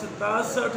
67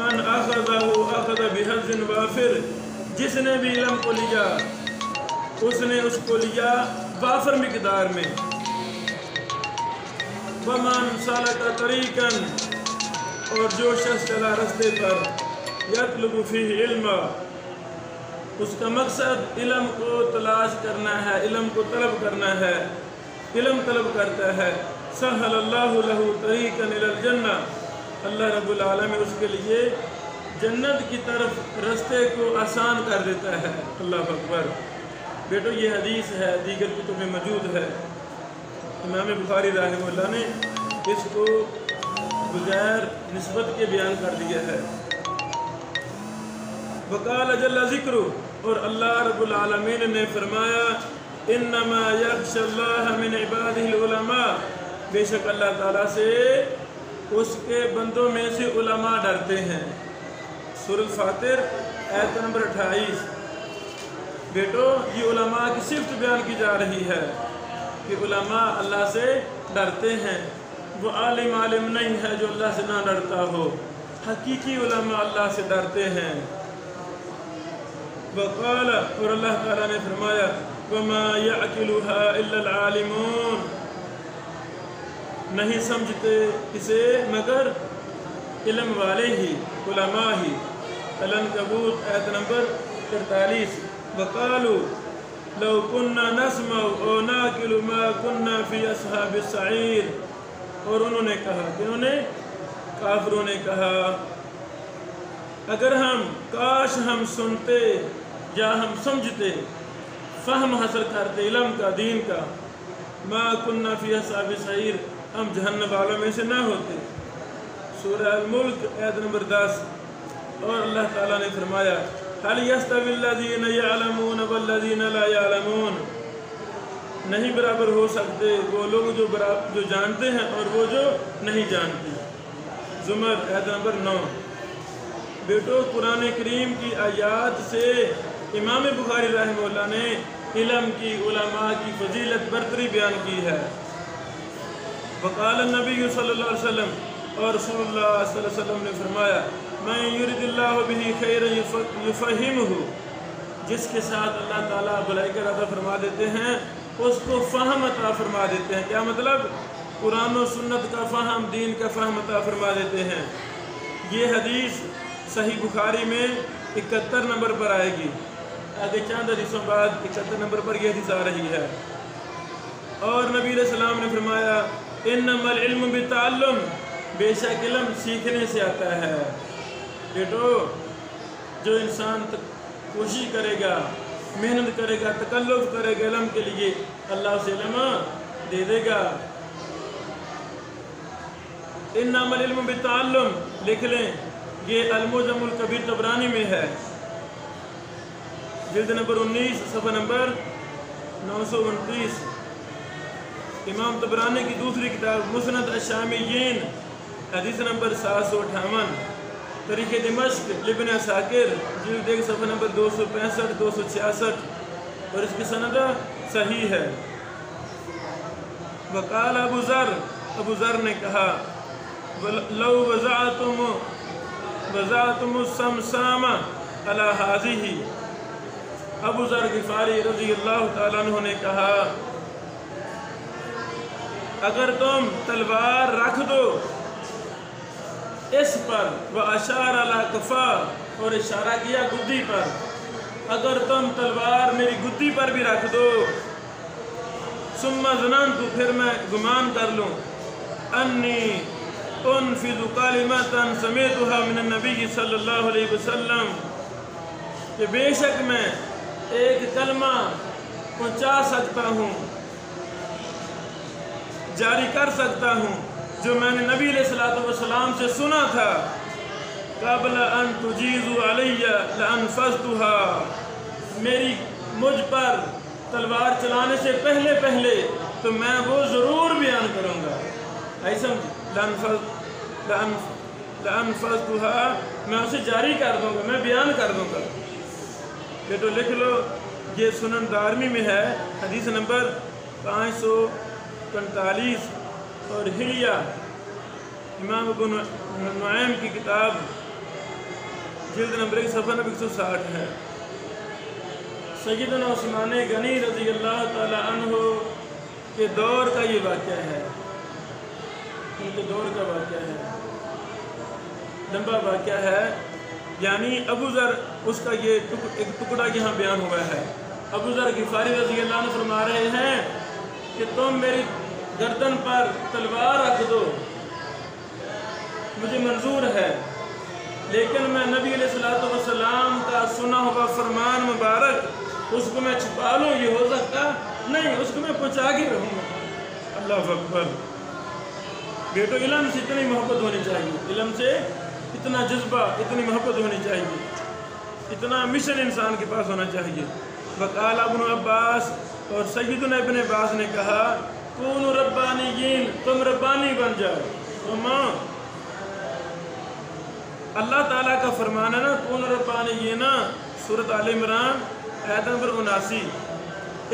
من اخذہ اخذ بحظ وافر، جس نے بھی علم کو لیا اس نے اس کو لیا وافر مقدار میں. ومن سلک طریقا، اور جو شخص چلا رستے پر یطلب فیہ علما، اس کا مقصد علم کو تلاش کرنا ہے، علم کو طلب کرنا ہے، علم طلب کرتا ہے. سہل اللہ لہ طریقا الی الجنہ، اللہ رب العالمین اس کے لیے جنت کی طرف رستے کو آسان کر دیتا ہے. اللہ اکبر. بیٹو یہ حدیث ہے، دیگر کتب میں موجود ہے. امام بخاری رحمہ اللہ نے اس کو بغیر نسبت کے بیان کر دیا ہے. وقال جل ذکر، اور اللہ رب العالمین نے فرمایا انما یخشی اللہ من عبادہ العلماء، بے شک اللہ تعالیٰ سے اس کے بندوں میں سے علماء ڈرتے ہیں. سورۃ فاطر آیت نمبر 28. بیٹو یہ علماء کی صفت بیان کی جا رہی ہے کہ علماء اللہ سے ڈرتے ہیں. وہ عالم نہیں ہے جو اللہ سے نہ ڈرتا ہو، حقیقی علماء اللہ سے ڈرتے ہیں. وقال، اور اللہ تعالیٰ نے فرمایا وما يعقلها الا العالمون، نہیں سمجھتے اسے مگر علم والے ہی، علماء ہی. العنکبوت آیت نمبر 43. وقالوا لو كنا نسمع او ناقل ما كنا في اصحاب السعیر، اور انہوں نے کہا، انہوں نے کافروں نے کہا اگر ہم کاش ہم سنتے یا ہم سمجھتے، فہم حاصل کرتے علم کا، دین کا، ما كنا في اصحاب السعیر، ہم جہنم والوں میں سے نہ ہوتے. سورہ الملک آیت نمبر 10. اور اللہ تعالیٰ نے فرمایا هل يستوي الذين يعلمون والذين لا يعلمون، نہیں برابر ہو سکتے وہ لوگ جو جانتے ہیں اور وہ جو نہیں جانتے. زمر آیت نمبر 9. بیٹو قرآن کریم کی آیات سے امام بخاری رحمہ اللہ نے علم کی، علماء کی فضیلت برتری بیان کی ہے. وقال النبی صلی اللہ علیہ وسلم، اور رسول اللہ صلی اللہ علیہ وسلم نے فرمایا من یرد اللہ بہ خیرا یفہمہ، جس کے ساتھ اللہ تعالیٰ بھلائی کا ارادہ فرما دیتے ہیں اس کو فہم عطا فرما دیتے ہیں. کیا مطلب؟ قرآن و سنت کا فہم، دین کا فہم عطا فرما دیتے ہیں. یہ حدیث صحیح بخاری میں 71 نمبر پر آئے گی. آگے چند حدیثوں بعد 71 نمبر پر یہ حدیث آ رہی ہے. اور نبی علیہ السلام نے فرمایا انما العلم بالتعلم، بے شک علم سیکھنے سے آتا ہے. بیٹو جو انسان کوشش کرے گا، محنت کرے گا، تکلف کرے گا علم کے لیے، اللہ اسے علم دے دے گا. انما العلم بالتعلم لکھ لیں، یہ المعجم الکبیر طبرانی میں ہے، جلد نمبر 19 صفحہ نمبر 929. امام طبرانی کی دوسری کتاب مسند الشامیین حدیث نمبر 758. تاریخ دمشق لابن عساکر جلد 1 صفحہ نمبر 265 266، اور اس کی سند صحیح ہے. وقال ابو ذر نے کہا لو وضعتم السمسام علی ہذہ، ابو ذر غفاری رضی اللہ تعالیٰ عنہ نے کہا اگر تم تلوار رکھ دو اس پر، واشار علی کفا، اور اشارہ کیا گدی پر، اگر تم تلوار میری گدی پر بھی رکھ دو، ثم ظننت، پھر میں گمان کر لوں، انی انفذ کلمۃ سمعتها من النبی صلی اللہ علیہ وسلم، کہ بے شک میں ایک کلمہ پہنچا سکتا ہوں، جاری کر سکتا ہوں جو میں نے نبی علیہ السلام سے سنا تھا، قبل ان تجیزوا علی لانفذتها، مجھ پر تلوار چلانے سے پہلے تو میں وہ ضرور بیان کروں گا. ایسا لانفذتها، میں اسے جاری کر دوں گا، میں بیان کر دوں گا. بیٹو لکھ لو، یہ سنن دارمی میں ہے، حدیث نمبر 545، اور حلیہ امام ابو نعیم کی کتاب جلد نمبر 1 صفحہ نمبر 160 ہے۔ سیدنا عثمان غنی رضی اللہ تعالی عنہ کے دور کا یہ واقعہ ہے، ان کے دور کا واقعہ ہے، لمبا واقعہ ہے، یعنی ابو ذر اس کا یہ ایک ٹکڑا یہاں بیان ہوا ہے۔ ابو ذر غفاری رضی اللہ عنہ فرما رہے ہیں کہ تم میری گردن پر تلوار رکھ دو، مجھے منظور ہے، لیکن میں نبی علیہ الصلوۃ والسلام کا سنا ہوا فرمان مبارک اس کو میں چھپا لوں، یہ ہو سکتا نہیں، اس کو میں پہنچا کے رہوں گا۔ اللہ اکبر۔ بیٹو علم سے اتنی محبت ہونی چاہیے، علم سے اتنا جذبہ، اتنی محبت ہونی چاہیے، اتنا مشن انسان کے پاس ہونا چاہیے۔ وقال ابن عباس، اور سیدنا ابن عباس نے کہا کونوا ربانیین، تم ربانی بن جاؤ۔ اللہ تعالیٰ کا فرمان ہے نا کونوا ربانیین، سورۃ آل عمران آیت نمبر 79۔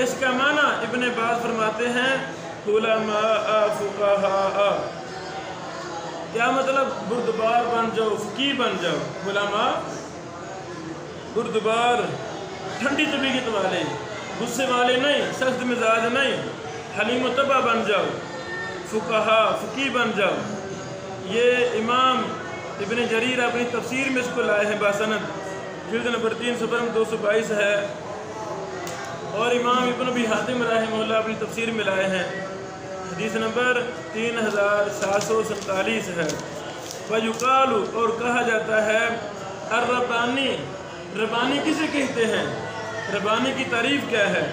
اس کا معنی ابن عباس فرماتے ہیں علماء فقہاء، کیا مطلب؟ بردبار بن جاؤ، فقیہ بن جاؤ۔ علماء بردبار، ٹھنڈی طبیعت والے، غصے والے نہیں، سخت مزاج نہیں، حلیم و طبع بن جاؤ، فقہاء فقیہ بن جاؤ۔ یہ امام ابن جریر اپنی تفسیر میں اس کو لائے ہیں باسند، جلد نمبر 3 صفحہ 222 ہے، اور امام ابن ابی حاتم رحمہ اللہ اپنی تفسیر میں لائے ہیں، حدیث نمبر 3747 ہے۔ وَيُقَالُ، اور کہا جاتا ہے الربانی، ربانی کسے کہتے ہیں؟ ربانی کی تعریف کیا ہے؟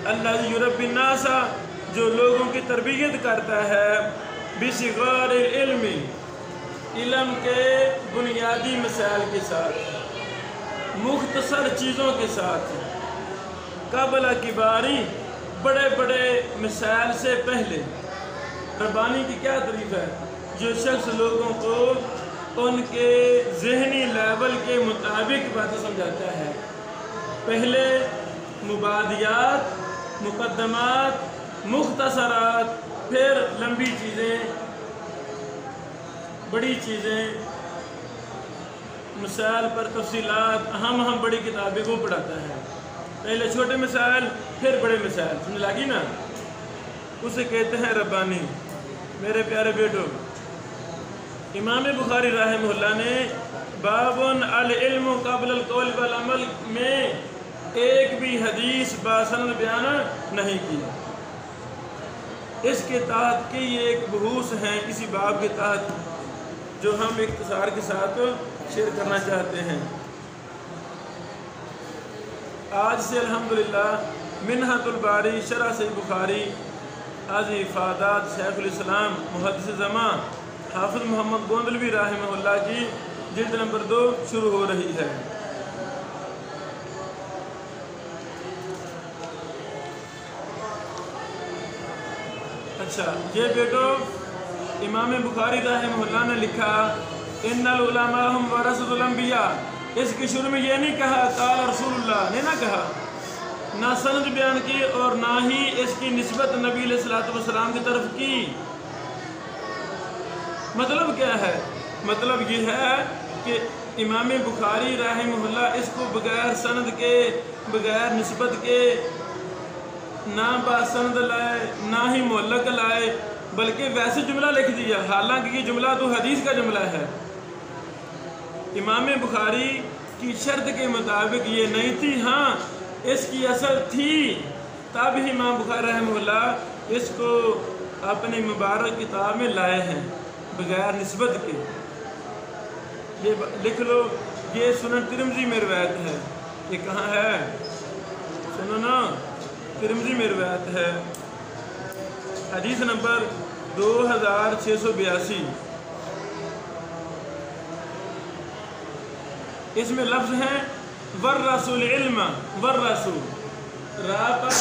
الذی یربی الناس، جو لوگوں کی تربیت کرتا ہے، بصغار العلم، علم کے بنیادی مسائل کے ساتھ، مختصر چیزوں کے ساتھ، قبل کباری، بڑے بڑے مسائل سے پہلے۔ ربانی کی کیا تعریف ہے؟ جو شخص لوگوں کو ان کے ذہنی لیول کے مطابق باتیں سمجھاتا ہے، پہلے مبادیات، مقدمات، مختصرات، پھر لمبی چیزیں، بڑی چیزیں، مسائل پر تفصیلات، اہم بڑی کتابیں وہ پڑھاتا ہے۔ پہلے چھوٹے مسائل، پھر بڑے مسائل، سمجھ لگی نا؟ اسے کہتے ہیں ربانی۔ میرے پیارے بیٹو، امام بخاری رحمہ اللہ نے باب العلم قبل القول والعمل میں ایک بھی حدیث باسند بیان نہیں کی۔ اس کے تحت کی یہ ایک بحوث ہیں، اسی باب کے تحت، جو ہم اختصار کے ساتھ شیئر کرنا چاہتے ہیں۔ آج سے الحمدللہ منہۃ الباری شرح صحیح بخاری از افادات شیخ الاسلام محدث زمان حافظ محمد گوندلوی رحمہ اللہ کی جلد نمبر 2 شروع ہو رہی ہے۔ اچھا، یہ بیٹو امام بخاری رحمہ اللہ نے لکھا ان العلماء هم ورثۃ الانبیاء۔ اس کے شروع میں یہ نہیں کہا قال رسول اللہ، نے نہ کہا، نہ سند بیان کی اور نہ ہی اس کی نسبت نبی علیہ الصلوۃ والسلام کی طرف کی۔ مطلب کیا ہے؟ مطلب یہ ہے کہ امام بخاری رحمہ اللہ اس کو بغیر سند کے، بغیر نسبت کے، نہ باسند لائے، نہ ہی معلق لائے، بلکہ ویسے جملہ لکھ دیا، حالانکہ یہ جملہ تو حدیث کا جملہ ہے۔ امام بخاری کی شرط کے مطابق یہ نہیں تھی، ہاں اس کی اصل تھی، تب ہی امام بخاری رحمہ اللہ اس کو اپنی مبارک کتاب میں لائے ہیں بغیر نسبت کے۔ یہ لکھ لو، یہ سنن ترمذی میں روایت ہے۔ یہ کہاں ہے؟ سنو نا، ترمذی میں روایت ہے، حدیث نمبر 2682۔ اس میں لفظ ہیں ورثوا العلم، ورثوا، راہ پر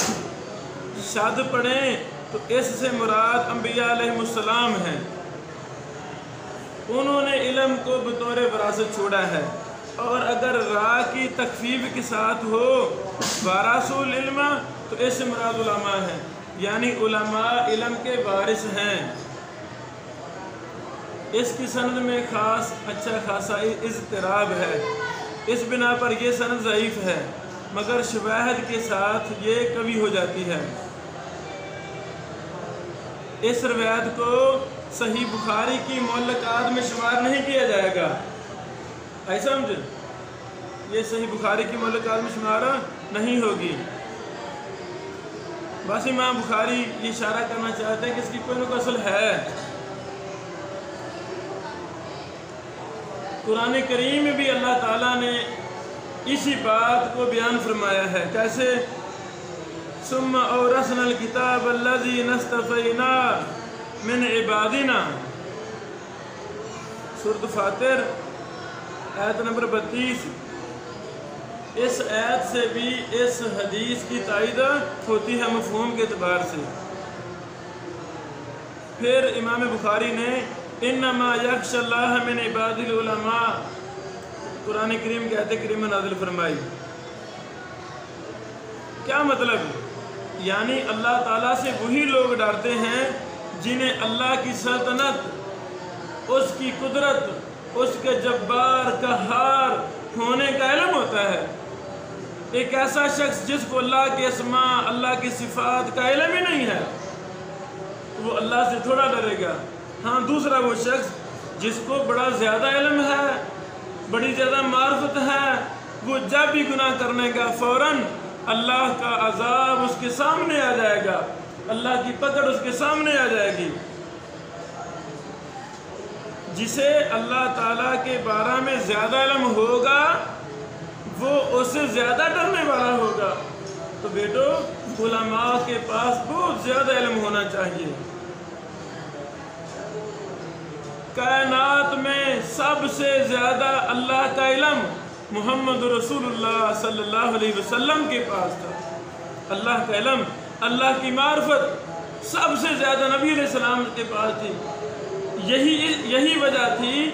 شاد پڑھیں تو اس سے مراد انبیاء علیہ السلام ہیں، انہوں نے علم کو بطور وراثت چھوڑا ہے۔ اور اگر راہ کی تخفیف کے ساتھ ہو ورثوا العلم تو اس سے مراد علماء ہیں، یعنی علماء علم کے وارث ہیں۔ اس کی سند میں اچھا خاصا اضطراب ہے، اس بنا پر یہ سند ضعیف ہے، مگر شواہد کے ساتھ یہ قوی ہو جاتی ہے۔ اس روایت کو صحیح بخاری کی معلقات میں شمار نہیں کیا جائے گا، ایسا سمجھے، یہ صحیح بخاری کی معلقات میں شمار نہیں ہوگی۔ بس امام بخاری یہ اشارہ کرنا چاہتے ہیں کہ اس کی کوئی نہ کوئی اصل ہے۔ قرآن کریم میں بھی اللہ تعالیٰ نے اسی بات کو بیان فرمایا ہے، کیسے؟ ثم اورثنا الکتاب الذین اصطفینا من عبادنا، سورۃ فاطر آیت نمبر 32۔ اس آیت سے بھی اس حدیث کی تائید ہوتی ہے مفہوم کے اعتبار سے۔ پھر امام بخاری نے انما یخشی اللہ من عباد العلماء، قرآن کریم کے آیت کریمہ نازل فرمائی۔ کیا مطلب؟ یعنی اللہ تعالیٰ سے وہی لوگ ڈرتے ہیں جنہیں اللہ کی سلطنت، اس کی قدرت، اس کے جبار قہار ہونے کا علم ہوتا ہے۔ ایک ایسا شخص جس کو اللہ کے اسماء، اللہ کی صفات کا علم ہی نہیں ہے، وہ اللہ سے تھوڑا ڈرے گا۔ ہاں، دوسرا وہ شخص جس کو بڑا زیادہ علم ہے، بڑی زیادہ معرفت ہے، وہ جب بھی گناہ کرنے کا فوراً اللہ کا عذاب اس کے سامنے آ جائے گا، اللہ کی پکڑ اس کے سامنے آ جائے گی۔ جسے اللہ تعالیٰ کے بارے میں زیادہ علم ہوگا وہ اس سے زیادہ ڈرنے والا ہوگا۔ تو بیٹو، علماء کے پاس بہت زیادہ علم ہونا چاہیے۔ کائنات میں سب سے زیادہ اللہ کا علم محمد رسول اللہ صلی اللہ علیہ وسلم کے پاس تھا۔ اللہ کا علم، اللہ کی معرفت سب سے زیادہ نبی علیہ السلام کے پاس تھی۔ یہی وجہ تھی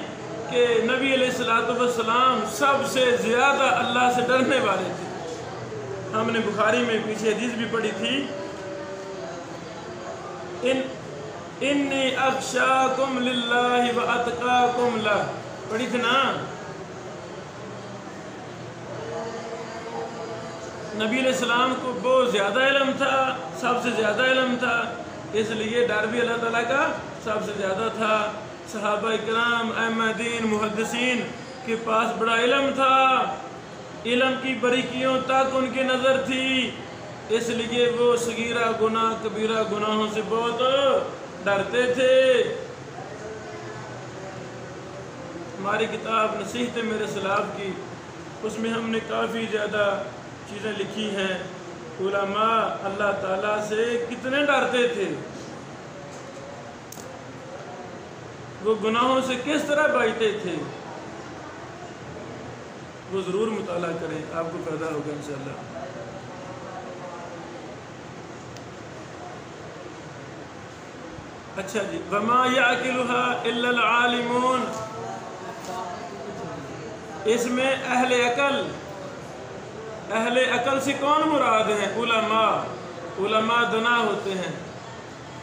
کہ نبی علیہ السلام سب سے زیادہ اللہ سے ڈرنے والے تھے۔ ہم نے بخاری میں پیچھے حدیث بھی پڑھی تھی، انی اخشاکم للہ و اتقاکم لہ، پڑھی تھی نا؟ نبی علیہ السلام کو بہت زیادہ علم تھا، سب سے زیادہ علم تھا، اس لیے ڈر بھی اللہ تعالیٰ کا سب سے زیادہ تھا۔ صحابہ کرام، ائمہ دین، محدثین کے پاس بڑا علم تھا، علم کی باریکیوں تک ان کی نظر تھی، اس لیے وہ صغیرہ گناہ، کبیرہ گناہوں سے بہت ڈرتے تھے۔ ہماری کتاب نصیحت میرے سلاف کی، اس میں ہم نے کافی زیادہ چیزیں لکھی ہیں۔ علماء اللہ تعالیٰ سے کتنے ڈرتے تھے، وہ گناہوں سے کس طرح بچتے تھے، وہ ضرور مطالعہ کریں، آپ کو پیدا ہوگا انشاءاللہ۔ اچھا جی، وَمَا يَعْقِلُهَا إِلَّا الْعَالِمُونَ، اس میں اہل عقل سے کون مراد ہیں؟ علماء۔ علماء دنا ہوتے ہیں،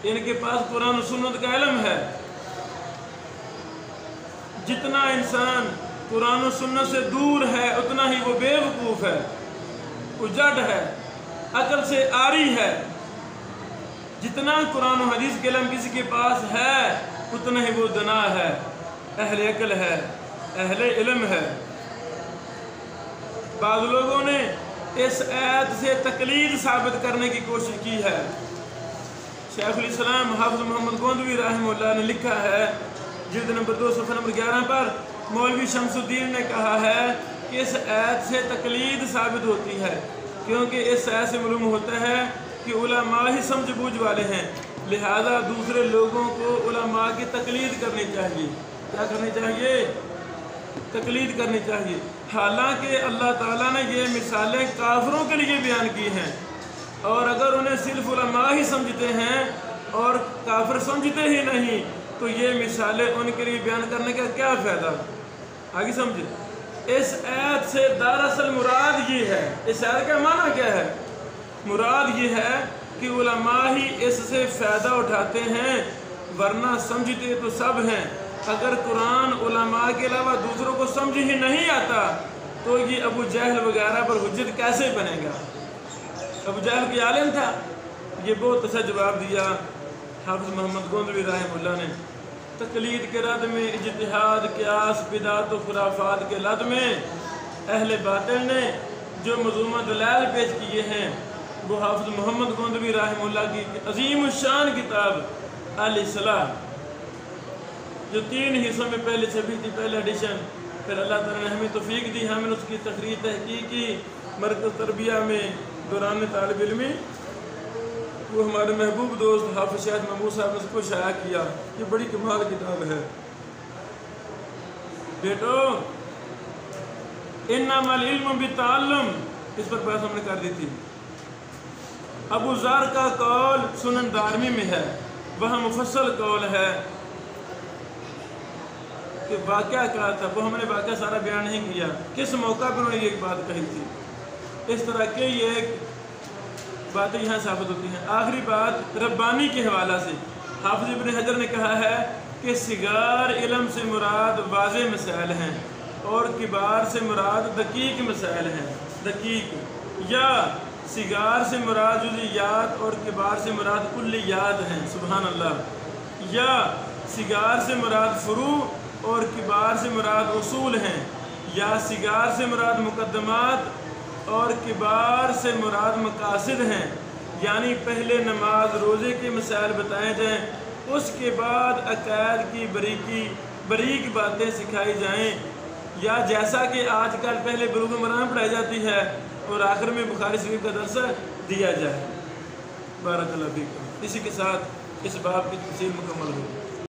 ان کے پاس قرآن و سنت کا علم ہے۔ جتنا انسان قرآن و سنت سے دور ہے اتنا ہی وہ بے وقوف ہے، اجڑ ہے، عقل سے عاری ہے۔ جتنا قرآن و حدیث کے علم کسی کے پاس ہے اتنا ہی وہ دنا ہے، اہل عقل ہے، اہل علم ہے۔ بعض لوگوں نے اس آیت سے تقلید ثابت کرنے کی کوشش کی ہے۔ شیخ الاسلام حافظ محمد گوندوی رحمہ اللہ نے لکھا ہے، جلد نمبر 2 صفحہ نمبر 11 پر، مولوی شمس الدین نے کہا ہے کہ اس آیت سے تقلید ثابت ہوتی ہے، کیونکہ اس آیت سے معلوم ہوتا ہے کہ علماء ہی سمجھ بوجھ والے ہیں، لہذا دوسرے لوگوں کو علماء کی تقلید کرنی چاہیے۔ کیا کرنی چاہیے؟ تقلید کرنی چاہیے۔ حالانکہ اللہ تعالیٰ نے یہ مثالیں کافروں کے لیے بیان کی ہیں، اور اگر انہیں صرف علماء ہی سمجھتے ہیں اور کافر سمجھتے ہی نہیں تو یہ مثالیں ان کے لیے بیان کرنے کا کیا فائدہ؟ آگے سمجھے، اس آیت سے دراصل مراد یہ ہے، اس آیت کا معنی کیا ہے؟ مراد یہ ہے کہ علماء ہی اس سے فائدہ اٹھاتے ہیں، ورنہ سمجھتے تو سب ہیں، اگر قرآن علماء کے علاوہ دوسروں کو سمجھ ہی نہیں آتا تو یہ ابو جہل وغیرہ پر حجت کیسے بنے گا؟ ابو جہل کوئی عالم تھا؟ یہ بہت اچھا جواب دیا حافظ محمد گوندوی رحمہ اللہ نے۔ تقلید کے رد میں، اجتہاد، قیاس، بدعت و خرافات کے رد میں اہل باطل نے جو منظومہ دلائل پیش کیے ہیں وہ حافظ محمد گوندوی رحمہ اللہ کی عظیم الشان کتاب الاصلاح جو 3 حصوں میں پہلے چھپی تھی، پہلا ایڈیشن، پھر اللہ تعالیٰ نے ہمیں توفیق دی، ہم نے اس کی تقریر تحقیق کی مرکز تربیہ میں دوران طالب علمی، وہ ہمارے محبوب دوست حافظ شاہد محمود صاحب نے اس کو شائع کیا۔ یہ بڑی کمال کتاب ہے بیٹو، انما العلم بالتعلم، اس پر بحث ہم نے کر دی تھی۔ ابو ذر کا قول سنن دارمی میں ہے، وہاں مفصل قول ہے کہ واقعہ کیا تھا، وہ ہم نے واقعہ سارا بیان نہیں کیا، کس موقع پر انہوں نے یہ بات کہی تھی۔ اس طرح کے یہ باتیں یہاں ثابت ہوتی ہیں۔ آخری بات ربانی کے حوالہ سے حافظ ابن حجر نے کہا ہے کہ صغار علم سے مراد واضح مسائل ہیں اور کبار سے مراد دقیق مسائل ہیں۔ دقیق یا صغار سے مراد جزئیات اور کبار سے مراد کلیات ہیں، سبحان اللہ، یا صغار سے مراد فروع اور کبار سے مراد اصول ہیں، یا صغار سے مراد مقدمات اور کبار سے مراد مقاصد ہیں، یعنی پہلے نماز روزے کے مسائل بتائے جائیں، اس کے بعد عقائد کی باریک باتیں سکھائی جائیں، یا جیسا کہ آج کل پہلے بلوغ المرام پڑھائی جاتی ہے اور آخر میں بخاری شریف کا درس دیا جائے۔ بارک اللہ فیکم۔ اسی کے ساتھ اس باب کی تفصیل مکمل ہوگی۔